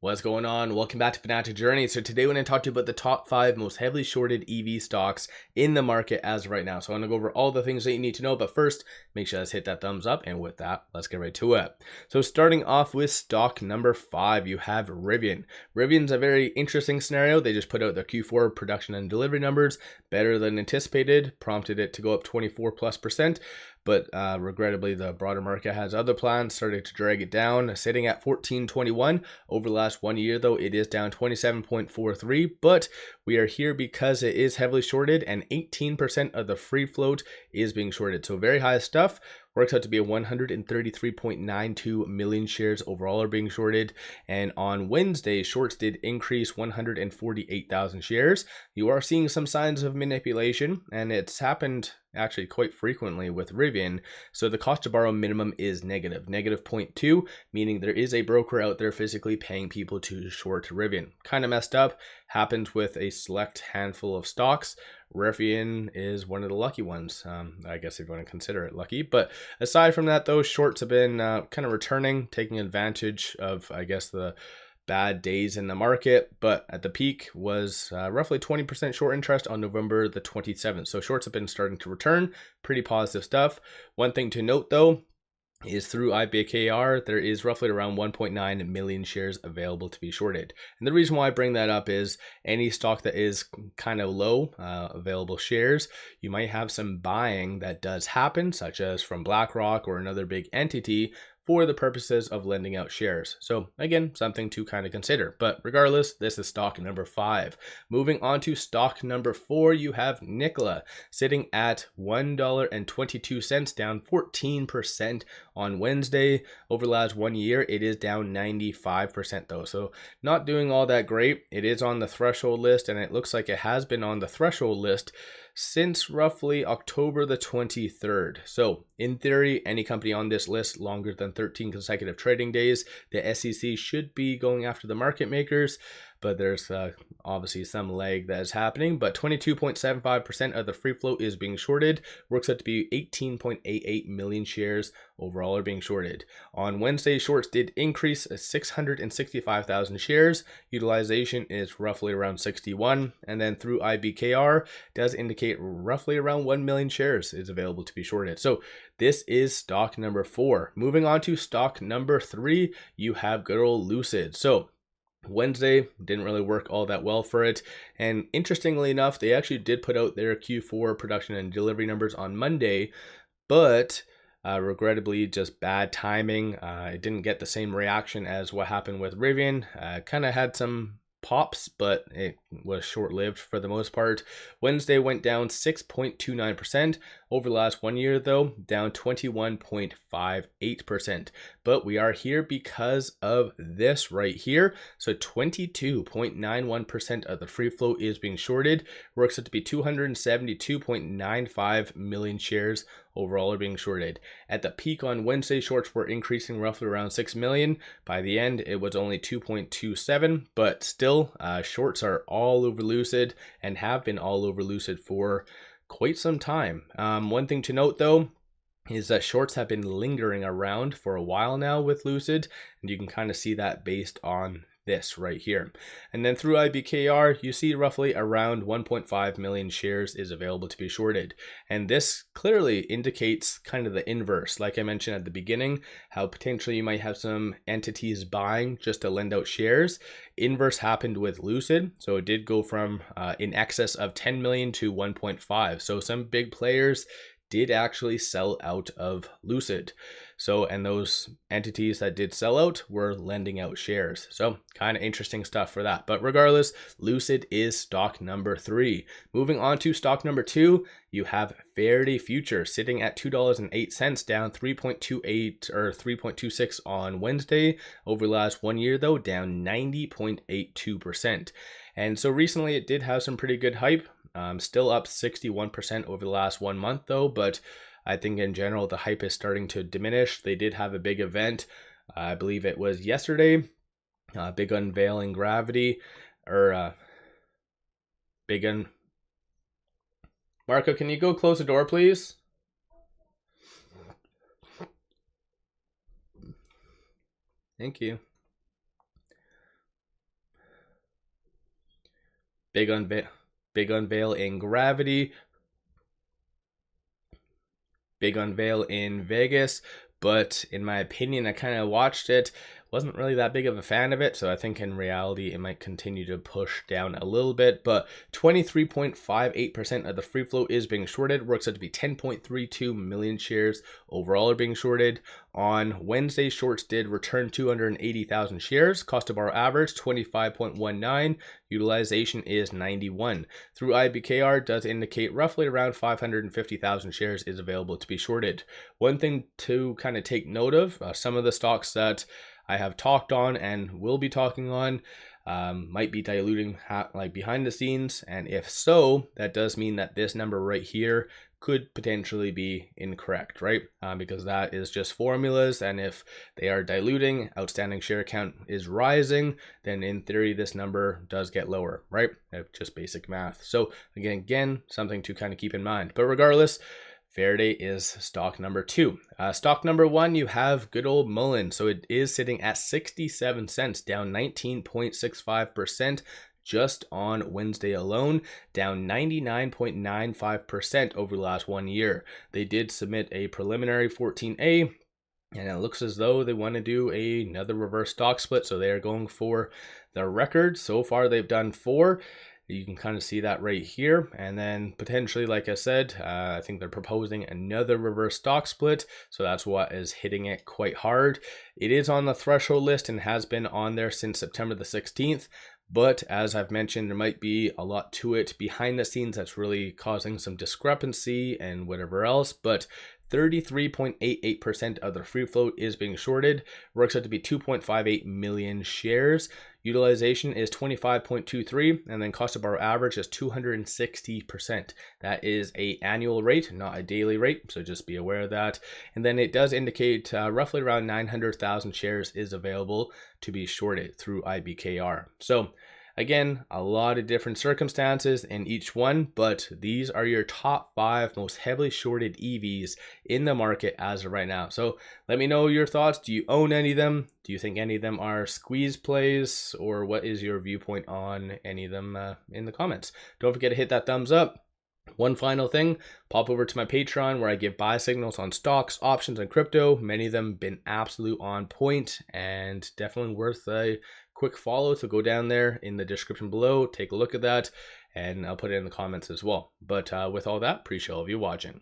What's going on? Welcome back to Financial Journey. So today we're going to talk to you about the top 5 most heavily shorted EV stocks in the market as of right now. So I'm going to go over all the things that you need to know, but first, make sure to hit that thumbs up. And with that, let's get right to it. So starting off with stock number 5, you have Rivian. Rivian's a very interesting scenario. They just put out their Q4 production and delivery numbers, better than anticipated, prompted it to go up 24+%. But regrettably, the broader market has other plans, started to drag it down, sitting at 14.21. Over the last 1 year, though, it is down 27.43. But we are here because it is heavily shorted, and 18% of the free float is being shorted. So very high stuff. Works out to be a 133.92 million shares overall are being shorted. And on Wednesday, shorts did increase 148,000 shares. You are seeing some signs of manipulation, and it's happened actually quite frequently with Rivian. So the cost to borrow minimum is negative 0.2, meaning there is a broker out there physically paying people to short Rivian. Kind of messed up. Happens with a select handful of stocks. Rivian is one of the lucky ones, I guess if you want to consider it lucky. But aside from that, though, shorts have been kind of returning, taking advantage of, I guess, the bad days in the market. But at the peak was roughly 20% short interest on November the 27th. So shorts have been starting to return. Pretty positive stuff. One thing to note, though, is through IBKR, there is roughly around 1.9 million shares available to be shorted. And the reason why I bring that up is any stock that is kind of low available shares, you might have some buying that does happen, such as from BlackRock or another big entity, for the purposes of lending out shares. So again, something to kind of consider. But regardless, this is stock number 5. Moving on to stock number 4, you have Nikola sitting at $1.22, down 14% on Wednesday. Over the last 1 year, it is down 95% though. So not doing all that great. It is on the threshold list, and it looks like it has been on the threshold list since roughly October the 23rd. So in theory, any company on this list longer than 13 consecutive trading days, the SEC should be going after the market makers. But there's obviously some lag that is happening. But 22.75% of the free float is being shorted. Works out to be 18.88 million shares overall are being shorted. On Wednesday, shorts did increase 665,000 shares. Utilization is roughly around 61. And then through IBKR does indicate roughly around 1 million shares is available to be shorted. So this is stock number 4. Moving on to stock number 3, you have good old Lucid. So Wednesday didn't really work all that well for it, and interestingly enough, they actually did put out their Q4 production and delivery numbers on Monday, but regrettably just bad timing. It didn't get the same reaction as what happened with Rivian. Kind of had some pops, but it was short-lived for the most part. Wednesday went down 6.29%. Over the last 1 year, though, down 21.58%. But we are here because of this right here. So 22.91% of the free float is being shorted. Works out to be 272.95 million shares overall are being shorted. At the peak on Wednesday, shorts were increasing roughly around 6 million. By the end, it was only 2.27, but still, shorts are all over Lucid and have been all over Lucid for quite some time. One thing to note, though, is that shorts have been lingering around for a while now with Lucid, and you can kind of see that based on this right here. And then through IBKR, you see roughly around 1.5 million shares is available to be shorted. And this clearly indicates kind of the inverse. Like I mentioned at the beginning, how potentially you might have some entities buying just to lend out shares. Inverse happened with Lucid. So it did go from in excess of 10 million to 1.5. So some big players did actually sell out of Lucid. So, and those entities that did sell out were lending out shares. So kind of interesting stuff for that. But regardless, Lucid is stock number 3. Moving on to stock number 2, you have Faraday Future sitting at $2.08, down 3.28 or 3.26 on Wednesday. Over the last 1 year, though, down 90.82%. And so recently it did have some pretty good hype. Still up 61% over the last 1 month, though, but I think in general the hype is starting to diminish. They did have a big event, I believe it was yesterday, big unveiling gravity, or Marco, can you go close the door, please? Thank you. Big unveil in gravity. Big unveil in Vegas, but in my opinion, I kind of watched it, wasn't really that big of a fan of it, so I think in reality it might continue to push down a little bit, but 23.58% of the free float is being shorted. Works out to be 10.32 million shares overall are being shorted. On Wednesday, shorts did return 280,000 shares. Cost to borrow average 25.19. Utilization is 91. Through IBKR does indicate roughly around 550,000 shares is available to be shorted. One thing to kind of take note of, some of the stocks that I have talked on and will be talking on might be diluting like behind the scenes, and if so, that does mean that this number right here could potentially be incorrect, right? Because that is just formulas, and if they are diluting, outstanding share count is rising, then in theory this number does get lower, right? Just basic math. So again, something to kind of keep in mind. But regardless, Faraday is stock number 2. Stock number 1, you have good old Mullen. So it is sitting at 67 cents, down 19.65%. Just on Wednesday alone, down 99.95% over the last 1 year. They did submit a preliminary 14A, and it looks as though they want to do another reverse stock split, so they are going for the record. So far they've done 4. You can kind of see that right here, and then potentially, like I said, I think they're proposing another reverse stock split, so that's what is hitting it quite hard. It is on the threshold list and has been on there since September the 16th. But as I've mentioned, there might be a lot to it behind the scenes that's really causing some discrepancy and whatever else. But 33.88% of the free float is being shorted. Works out to be 2.58 million shares. Utilization is 25.23, and then cost to borrow average is 260%. That is an annual rate, not a daily rate, so just be aware of that. And then it does indicate roughly around 900,000 shares is available to be shorted through IBKR. So again, a lot of different circumstances in each one, but these are your top 5 most heavily shorted EVs in the market as of right now. So let me know your thoughts. Do you own any of them? Do you think any of them are squeeze plays, or what is your viewpoint on any of them in the comments? Don't forget to hit that thumbs up. One final thing, pop over to my Patreon where I give buy signals on stocks, options, and crypto. Many of them been absolute on point and definitely worth a quick follow. So go down there in the description below, take a look at that, and I'll put it in the comments as well. But with all that, appreciate all of you watching.